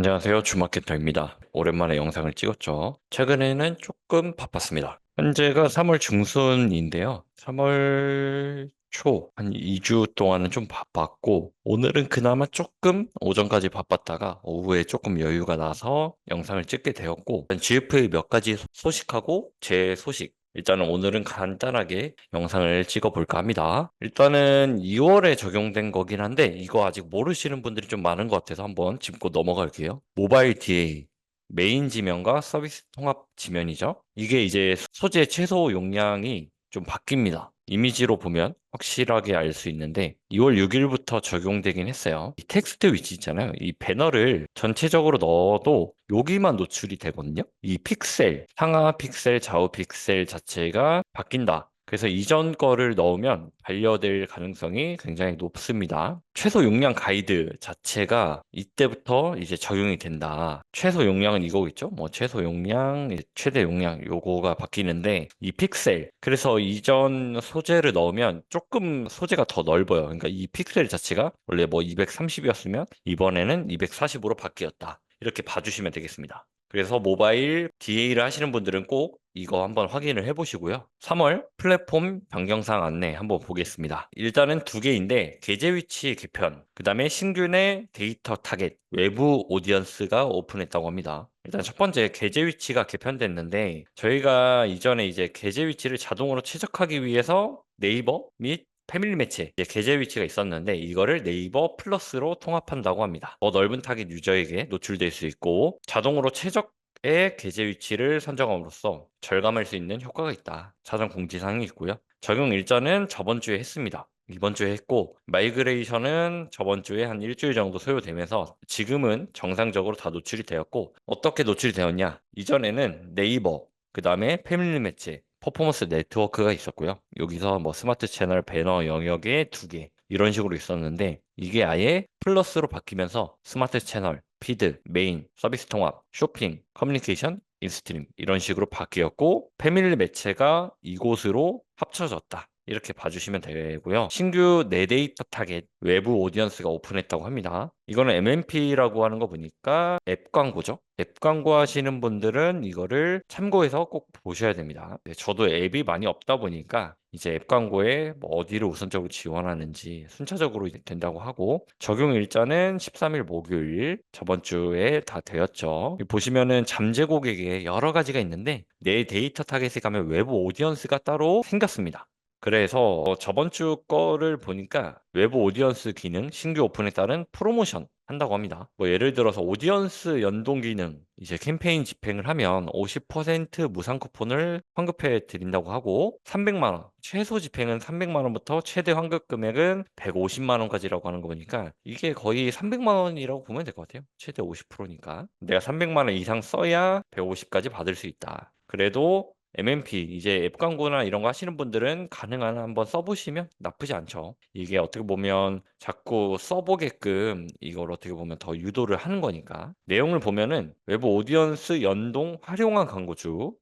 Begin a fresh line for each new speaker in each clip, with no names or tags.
안녕하세요. 주마케터입니다. 오랜만에 영상을 찍었죠. 최근에는 조금 바빴습니다. 현재가 3월 중순인데요. 3월 초, 한 2주 동안은 좀 바빴고, 오늘은 그나마 조금 오전까지 바빴다가 오후에 조금 여유가 나서 영상을 찍게 되었고, GF의 몇 가지 소식하고 제 소식, 일단은 오늘은 간단하게 영상을 찍어볼까 합니다. 일단은 2월에 적용된 거긴 한데 이거 아직 모르시는 분들이 좀 많은 것 같아서 한번 짚고 넘어갈게요. 모바일 DA, 메인 지면과 서비스 통합 지면이죠. 이게 이제 소재 최소 용량이 좀 바뀝니다. 이미지로 보면 확실하게 알 수 있는데 2월 6일부터 적용되긴 했어요. 이 텍스트 위치 있잖아요. 이 배너를 전체적으로 넣어도 여기만 노출이 되거든요. 이 픽셀, 상하 픽셀, 좌우 픽셀 자체가 바뀐다. 그래서 이전 거를 넣으면 반려될 가능성이 굉장히 높습니다. 최소 용량 가이드 자체가 이때부터 이제 적용이 된다. 최소 용량은 이거겠죠? 뭐 최소 용량, 최대 용량 요거가 바뀌는데 이 픽셀. 그래서 이전 소재를 넣으면 조금 소재가 더 넓어요. 그러니까 이 픽셀 자체가 원래 뭐 230이었으면 이번에는 240으로 바뀌었다. 이렇게 봐주시면 되겠습니다. 그래서 모바일 DA를 하시는 분들은 꼭 이거 한번 확인을 해보시고요. 3월 플랫폼 변경사항 안내 한번 보겠습니다. 일단은 두 개인데 계제 위치 개편, 그 다음에 신규 내 데이터 타겟, 외부 오디언스가 오픈했다고 합니다. 일단 첫 번째 계제 위치가 개편됐는데 저희가 이전에 이제 계제 위치를 자동으로 최적화하기 위해서 네이버 및 패밀리 매체 계제 위치가 있었는데 이거를 네이버 플러스로 통합한다고 합니다. 더 넓은 타깃 유저에게 노출될 수 있고 자동으로 최적의 계제 위치를 선정함으로써 절감할 수 있는 효과가 있다. 사전 공지사항이 있고요. 적용 일자는 저번 주에 했습니다. 이번 주에 했고 마이그레이션은 저번 주에 한 일주일 정도 소요되면서 지금은 정상적으로 다 노출이 되었고 어떻게 노출이 되었냐? 이전에는 네이버, 그 다음에 패밀리 매체, 퍼포먼스 네트워크가 있었고요. 여기서 뭐 스마트 채널 배너 영역에 두 개 이런 식으로 있었는데 이게 아예 플러스로 바뀌면서 스마트 채널, 피드, 메인, 서비스 통합, 쇼핑, 커뮤니케이션, 인스트림 이런 식으로 바뀌었고 패밀리 매체가 이곳으로 합쳐졌다. 이렇게 봐주시면 되고요. 신규 내 데이터 타겟 외부 오디언스가 오픈했다고 합니다. 이거는 MMP라고 하는 거 보니까 앱 광고죠. 앱 광고 하시는 분들은 이거를 참고해서 꼭 보셔야 됩니다. 네, 저도 앱이 많이 없다 보니까 이제 앱 광고에 뭐 어디를 우선적으로 지원하는지 순차적으로 이제 된다고 하고 적용 일자는 13일 목요일 저번 주에 다 되었죠. 보시면은 잠재 고객에 여러 가지가 있는데 내 데이터 타겟에 가면 외부 오디언스가 따로 생겼습니다. 그래서 저번 주 거를 보니까 외부 오디언스 기능 신규 오픈에 따른 프로모션 한다고 합니다. 뭐 예를 들어서 오디언스 연동 기능 이제 캠페인 집행을 하면 50% 무상 쿠폰을 환급해 드린다고 하고 300만 원 최소 집행은 300만 원부터 최대 환급 금액은 150만 원까지라고 하는 거 보니까 이게 거의 300만 원이라고 보면 될 것 같아요. 최대 50%니까 내가 300만 원 이상 써야 150까지 받을 수 있다. 그래도 MMP 이제 앱 광고나 이런 거 하시는 분들은 가능한 한번 써보시면 나쁘지 않죠. 이게 어떻게 보면 자꾸 써보게끔 이걸 어떻게 보면 더 유도를 하는 거니까. 내용을 보면은 외부 오디언스 연동 활용한 광고주.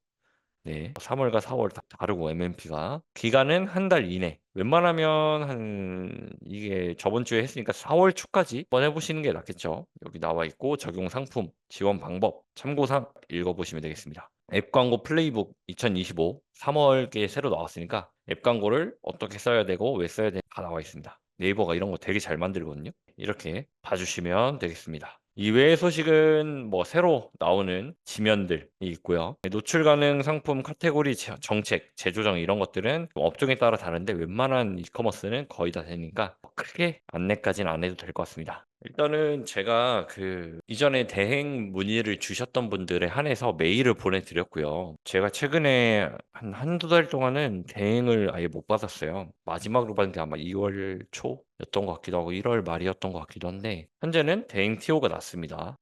네. 3월과 4월 다 다르고 MMP가 기간은 한 달 이내. 웬만하면 한 이게 저번 주에 했으니까 4월 초까지 한번 해보시는 게 낫겠죠. 여기 나와 있고 적용 상품, 지원 방법, 참고사항 읽어보시면 되겠습니다. 앱 광고 플레이북 2025 3월께 새로 나왔으니까 앱 광고를 어떻게 써야 되고 왜 써야 되는지 다 나와 있습니다. 네이버가 이런 거 되게 잘 만들거든요. 이렇게 봐주시면 되겠습니다. 이외의 소식은 뭐 새로 나오는 지면들이 있고요. 노출 가능 상품 카테고리 정책, 재조정 이런 것들은 업종에 따라 다른데 웬만한 이커머스는 거의 다 되니까 크게 안내까지는 안 해도 될 것 같습니다. 일단은 제가 그 이전에 대행 문의를 주셨던 분들에 한해서 메일을 보내드렸고요. 제가 최근에 한두 달 동안은 대행을 아예 못 받았어요. 마지막으로 받은 게 아마 2월 초였던 것 같기도 하고 1월 말이었던 것 같기도 한데 현재는 대행 TO가 났습니다.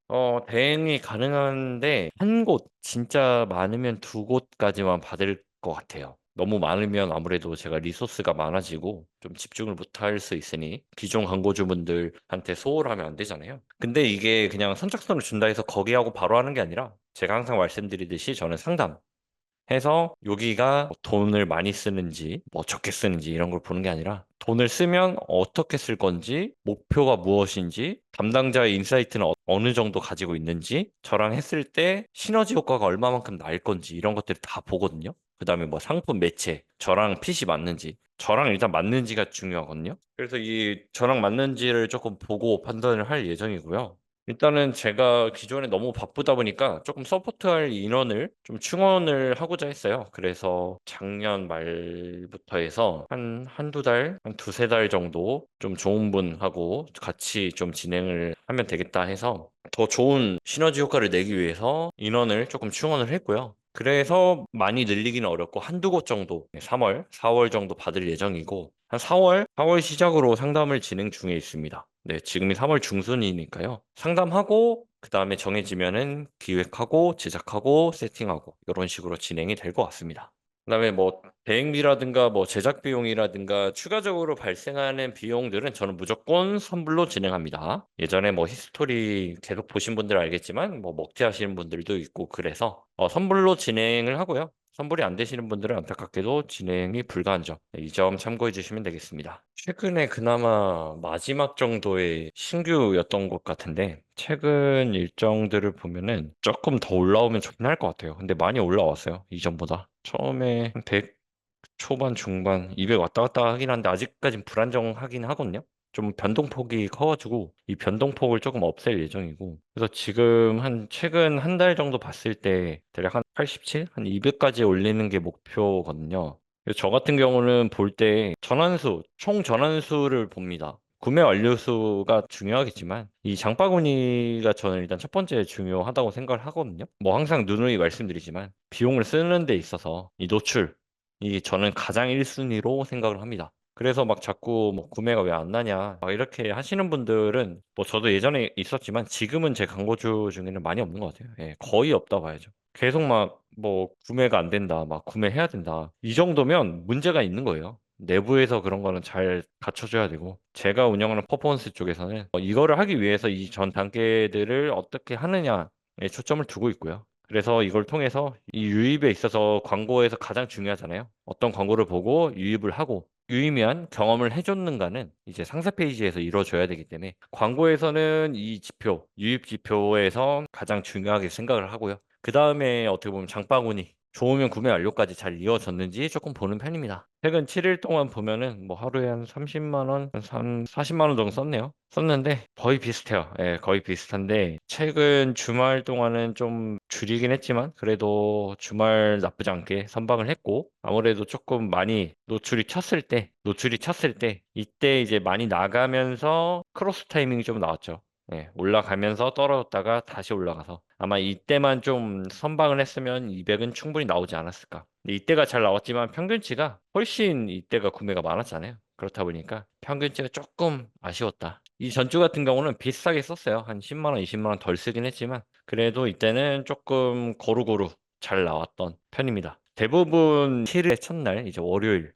대행이 가능한데 한 곳, 진짜 많으면 두 곳까지만 받을 것 같아요. 너무 많으면 아무래도 제가 리소스가 많아지고 좀 집중을 못할 수 있으니 기존 광고주분들한테 소홀하면 안 되잖아요. 근데 이게 그냥 선착순을 준다 해서 거기 하고 바로 하는 게 아니라 제가 항상 말씀드리듯이 저는 상담, 해서 여기가 뭐 돈을 많이 쓰는지 뭐 적게 쓰는지 이런 걸 보는 게 아니라 돈을 쓰면 어떻게 쓸 건지, 목표가 무엇인지, 담당자의 인사이트는 어느 정도 가지고 있는지, 저랑 했을 때 시너지 효과가 얼마만큼 날 건지 이런 것들을 다 보거든요. 그다음에 뭐 상품 매체, 저랑 핏이 맞는지, 저랑 일단 맞는지가 중요하거든요. 그래서 이 저랑 맞는지를 조금 보고 판단을 할 예정이고요. 일단은 제가 기존에 너무 바쁘다 보니까 조금 서포트할 인원을 좀 충원을 하고자 했어요. 그래서 작년 말부터 해서 한두 달, 한 두세 달 정도 좀 좋은 분하고 같이 좀 진행을 하면 되겠다 해서 더 좋은 시너지 효과를 내기 위해서 인원을 조금 충원을 했고요. 그래서 많이 늘리기는 어렵고 한두 곳 정도, 3월, 4월 정도 받을 예정이고, 한 4월 시작으로 상담을 진행 중에 있습니다. 네, 지금이 3월 중순이니까요. 상담하고, 그 다음에 정해지면은 기획하고, 제작하고, 세팅하고, 이런 식으로 진행이 될 것 같습니다. 그다음에 뭐 대행비라든가 뭐 제작 비용이라든가 추가적으로 발생하는 비용들은 저는 무조건 선불로 진행합니다. 예전에 뭐 히스토리 계속 보신 분들 알겠지만 뭐 먹튀 하시는 분들도 있고 그래서 선불로 진행을 하고요. 선불이 안 되시는 분들은 안타깝게도 진행이 불가한 점, 이 점 참고해 주시면 되겠습니다. 최근에 그나마 마지막 정도의 신규였던 것 같은데 최근 일정들을 보면은 조금 더 올라오면 좋긴 할 것 같아요. 근데 많이 올라왔어요. 이전보다. 처음에 한 100 초반, 중반, 200 왔다 갔다 하긴 한데 아직까진 불안정하긴 하거든요. 좀 변동폭이 커가지고 이 변동폭을 조금 없앨 예정이고 그래서 지금 한 최근 한 달 정도 봤을 때 대략 한 87, 한 200까지 올리는 게 목표거든요. 그래서 저 같은 경우는 볼 때 전환수, 총 전환수를 봅니다. 구매 완료수가 중요하겠지만 이 장바구니가 저는 일단 첫 번째 중요하다고 생각을 하거든요. 뭐 항상 누누이 말씀드리지만 비용을 쓰는 데 있어서 이 노출 이 저는 가장 1순위로 생각을 합니다. 그래서 막 자꾸 뭐 구매가 왜 안 나냐 막 이렇게 하시는 분들은 뭐 저도 예전에 있었지만 지금은 제 광고주 중에는 많이 없는 것 같아요. 예, 거의 없다 봐야죠. 계속 막 뭐 구매가 안 된다, 막 구매해야 된다. 이 정도면 문제가 있는 거예요. 내부에서 그런 거는 잘 갖춰줘야 되고 제가 운영하는 퍼포먼스 쪽에서는 이거를 하기 위해서 이 전 단계들을 어떻게 하느냐에 초점을 두고 있고요. 그래서 이걸 통해서 이 유입에 있어서 광고에서 가장 중요하잖아요. 어떤 광고를 보고 유입을 하고 유의미한 경험을 해줬는가는 이제 상세 페이지에서 이루어져야 되기 때문에 광고에서는 이 지표, 유입 지표에서 가장 중요하게 생각을 하고요. 그 다음에 어떻게 보면 장바구니, 좋으면 구매 완료까지 잘 이어졌는지 조금 보는 편입니다. 최근 7일 동안 보면은 뭐 하루에 한 30만 원, 한 40만 원 정도 썼네요. 썼는데 거의 비슷해요. 예, 거의 비슷한데 최근 주말 동안은 좀 줄이긴 했지만 그래도 주말 나쁘지 않게 선방을 했고 아무래도 조금 많이 노출이 쳤을 때 이때 이제 많이 나가면서 크로스 타이밍이 좀 나왔죠. 예, 올라가면서 떨어졌다가 다시 올라가서 아마 이때만 좀 선방을 했으면 200은 충분히 나오지 않았을까. 근데 이때가 잘 나왔지만 평균치가 훨씬 이때가 구매가 많았잖아요. 그렇다 보니까 평균치가 조금 아쉬웠다. 이 전주 같은 경우는 비슷하게 썼어요. 한 10만 원, 20만 원 덜 쓰긴 했지만 그래도 이때는 조금 고루고루 잘 나왔던 편입니다. 대부분 7일의 첫날, 이제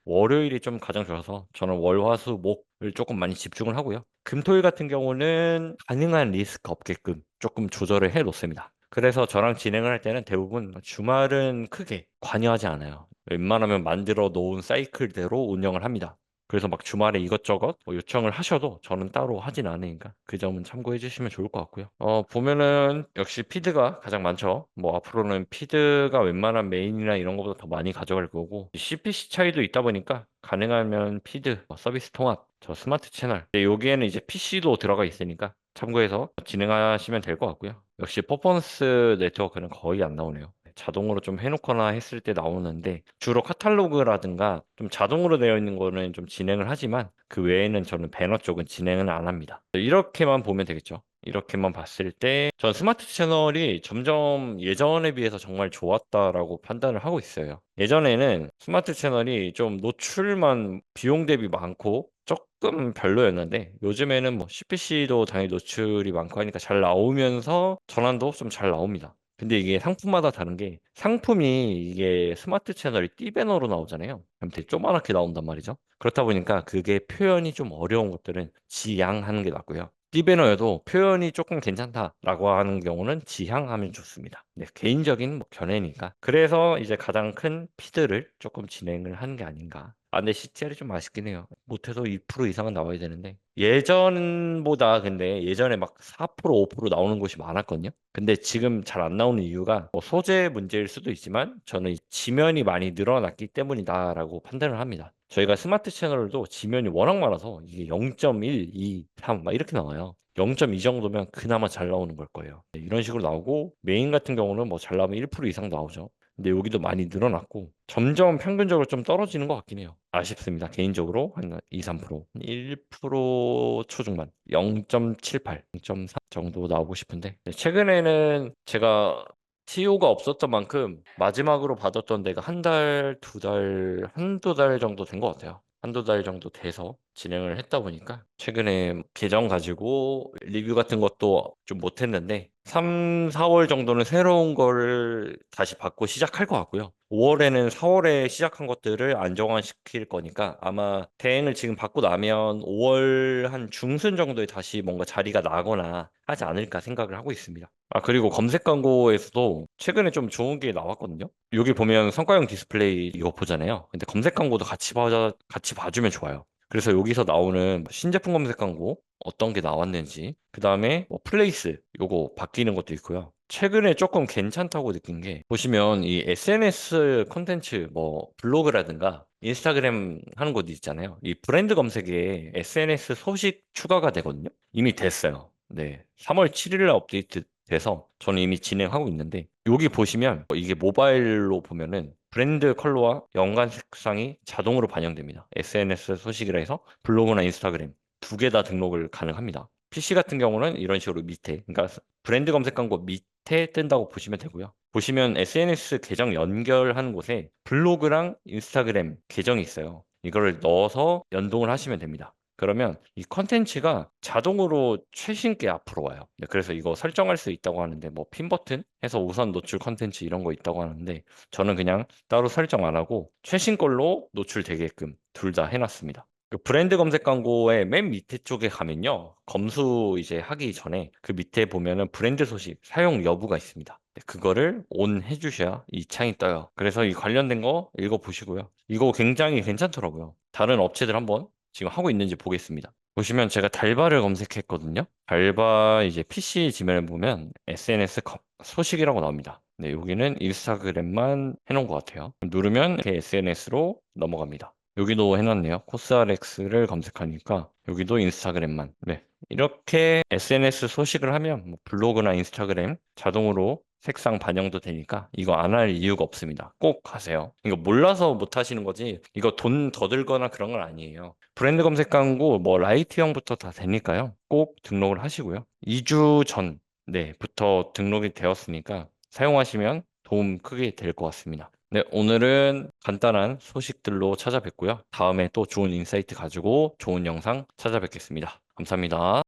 월요일이 좀 가장 좋아서 저는 월, 화, 수, 목을 조금 많이 집중을 하고요. 금, 토일 같은 경우는 가능한 리스크 없게끔 조금 조절을 해 놓습니다. 그래서 저랑 진행을 할 때는 대부분 주말은 크게 관여하지 않아요. 웬만하면 만들어 놓은 사이클대로 운영을 합니다. 그래서 막 주말에 이것저것 뭐 요청을 하셔도 저는 따로 하진 않으니까 그 점은 참고해 주시면 좋을 것 같고요. 보면은 역시 피드가 가장 많죠. 뭐 앞으로는 피드가 웬만한 메인이나 이런 것보다 더 많이 가져갈 거고 CPC 차이도 있다 보니까 가능하면 피드, 서비스 통합, 저 스마트 채널 여기에는 이제 PC도 들어가 있으니까 참고해서 진행하시면 될 것 같고요. 역시 퍼포먼스 네트워크는 거의 안 나오네요. 자동으로 좀 해놓거나 했을 때 나오는데 주로 카탈로그라든가 좀 자동으로 되어 있는 거는 좀 진행을 하지만 그 외에는 저는 배너 쪽은 진행은 안 합니다. 이렇게만 보면 되겠죠. 이렇게만 봤을 때 전 스마트 채널이 점점 예전에 비해서 정말 좋았다라고 판단을 하고 있어요. 예전에는 스마트 채널이 좀 노출만 비용 대비 많고 조금 별로였는데 요즘에는 뭐 CPC도 당연히 노출이 많고 하니까 잘 나오면서 전환도 좀 잘 나옵니다. 근데 이게 상품마다 다른 게 상품이 이게 스마트 채널이 띠배너로 나오잖아요. 그럼 되게 조그맣게 나온단 말이죠. 그렇다 보니까 그게 표현이 좀 어려운 것들은 지양하는 게 낫고요. D배너여도 표현이 조금 괜찮다라고 하는 경우는 지향하면 좋습니다. 네, 개인적인 뭐 견해니까. 그래서 이제 가장 큰 피드를 조금 진행을 하는 게 아닌가. 아, 근데 CTR이 좀 아쉽긴 해요. 못해도 2% 이상은 나와야 되는데. 예전보다 근데 예전에 막 4%, 5% 나오는 곳이 많았거든요. 근데 지금 잘 안 나오는 이유가 뭐 소재 문제일 수도 있지만 저는 이 지면이 많이 늘어났기 때문이다라고 판단을 합니다. 저희가 스마트 채널도 지면이 워낙 많아서 이게 0.1, 2, 3 막 이렇게 나와요. 0.2 정도면 그나마 잘 나오는 걸 거예요. 네, 이런 식으로 나오고 메인 같은 경우는 뭐 잘 나오면 1% 이상 나오죠. 근데 여기도 많이 늘어났고 점점 평균적으로 좀 떨어지는 것 같긴 해요. 아쉽습니다. 개인적으로 한 2, 3%, 1% 초중반, 0.78, 0.3 정도 나오고 싶은데 네, 최근에는 제가 TO가 없었던 만큼 마지막으로 받았던 데가 한 달, 두 달, 한두 달 정도 된 것 같아요. 한두 달 정도 돼서 진행을 했다 보니까 최근에 계정 가지고 리뷰 같은 것도 좀 못했는데 3, 4월 정도는 새로운 거를 다시 받고 시작할 것 같고요. 5월에는 4월에 시작한 것들을 안정화시킬 거니까 아마 대행을 지금 받고 나면 5월 한 중순 정도에 다시 뭔가 자리가 나거나 하지 않을까 생각을 하고 있습니다. 아, 그리고 검색 광고에서도 최근에 좀 좋은 게 나왔거든요. 여기 보면 성과형 디스플레이 이거 보잖아요. 근데 검색 광고도 같이 봐주면 좋아요. 그래서 여기서 나오는 신제품 검색 광고 어떤 게 나왔는지, 그 다음에 뭐 플레이스 요거 바뀌는 것도 있고요. 최근에 조금 괜찮다고 느낀 게 보시면 이 SNS 콘텐츠 뭐 블로그라든가 인스타그램 하는 곳 있잖아요. 이 브랜드 검색에 SNS 소식 추가가 되거든요. 이미 됐어요. 네. 3월 7일에 업데이트 돼서 저는 이미 진행하고 있는데 여기 보시면 이게 모바일로 보면은 브랜드 컬러와 연관 색상이 자동으로 반영됩니다. SNS 소식이라 해서 블로그나 인스타그램 두 개 다 등록을 가능합니다. PC 같은 경우는 이런 식으로 밑에, 그러니까 브랜드 검색 광고 밑에 뜬다고 보시면 되고요. 보시면 SNS 계정 연결하는 곳에 블로그랑 인스타그램 계정이 있어요. 이거를 넣어서 연동을 하시면 됩니다. 그러면 이 컨텐츠가 자동으로 최신 게 앞으로 와요. 네, 그래서 이거 설정할 수 있다고 하는데 뭐 핀 버튼 해서 우선 노출 컨텐츠 이런 거 있다고 하는데 저는 그냥 따로 설정 안 하고 최신 걸로 노출되게끔 둘 다 해놨습니다. 그 브랜드 검색 광고의 맨 밑에 쪽에 가면요. 검수 이제 하기 전에 그 밑에 보면은 브랜드 소식, 사용 여부가 있습니다. 네, 그거를 온 해주셔야 이 창이 떠요. 그래서 이 관련된 거 읽어보시고요. 이거 굉장히 괜찮더라고요. 다른 업체들 한번 지금 하고 있는지 보겠습니다. 보시면 제가 달바를 검색했거든요. 달바 이제 PC 지면을 보면 SNS 소식이라고 나옵니다. 네, 여기는 인스타그램만 해놓은 것 같아요. 누르면 이렇게 SNS로 넘어갑니다. 여기도 해놨네요. 코스알엑스를 검색하니까 여기도 인스타그램만. 네. 이렇게 SNS 소식을 하면 뭐 블로그나 인스타그램 자동으로 색상 반영도 되니까 이거 안 할 이유가 없습니다. 꼭 하세요. 이거 몰라서 못 하시는 거지. 이거 돈 더 들거나 그런 건 아니에요. 브랜드 검색 광고 뭐 라이트형부터 다 되니까요. 꼭 등록을 하시고요. 2주 전, 네,부터 등록이 되었으니까 사용하시면 도움 크게 될 것 같습니다. 네, 오늘은 간단한 소식들로 찾아뵙고요. 다음에 또 좋은 인사이트 가지고 좋은 영상 찾아뵙겠습니다. 감사합니다.